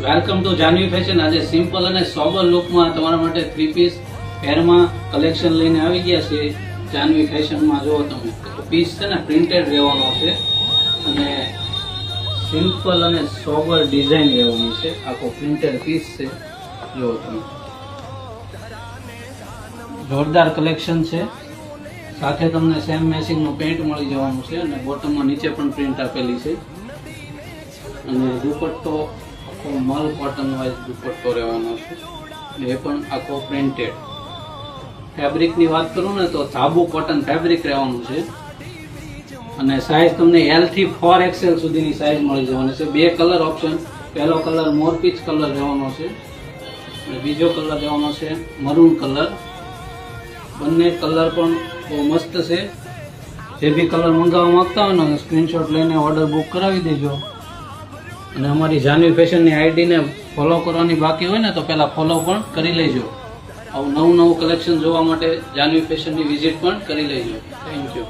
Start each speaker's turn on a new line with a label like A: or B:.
A: Welcome to Janvi fashion. આજે simple અને sober લુકમાં તમારા માટે 3 પીસ પેરમાં કલેક્શન લઈને આવી ગયા છે જાનવી ફેશનમાં। જો તમે પીસ છે ને પ્રિન્ટેડ રહેવાનો છે અને સિમ્પલ અને સોબર ડિઝાઇન રહેવાની છે। આખો પ્રિન્ટેડ પીસ છે। જો તમે જોરદાર કલેક્શન છે। સાથે તમને સેમ મેચિંગ નું પેન્ટ મળી જવાનું છે અને બોટમમાં નીચે પણ પ્રિન્ટ આપેલી છે અને દુપટ્ટો આખો મલ કોટન વાઇઝ દુપટ્ટો રહેવાનો છે। એ પણ આખો પ્રિન્ટેડ। ફેબ્રિકની વાત કરું ને તો ધાબુ કોટન ફેબ્રિક રહેવાનું છે અને સાઇઝ તમને L થી 4XL સુધીની સાઇઝ મળી જવાની છે। બે કલર ઓપ્શન, પહેલો કલર મોરપીચ કલર રહેવાનો છે અને બીજો કલર રહેવાનો છે મરૂન કલર। બંને કલર પણ બહુ મસ્ત છે। જે બી કલર મંગાવવા માંગતા હોય ને સ્ક્રીનશોટ લઈને ઓર્ડર બુક કરાવી દેજો અને અમારી જાનવી ફેશનની આઈડીને ફોલો કરવાની બાકી હોય ને તો પહેલા ફોલો પણ કરી લેજો। આવું નવું કલેક્શન જોવા માટે જાનવી ફેશનની વિઝિટ પણ કરી લેજો। Thank you.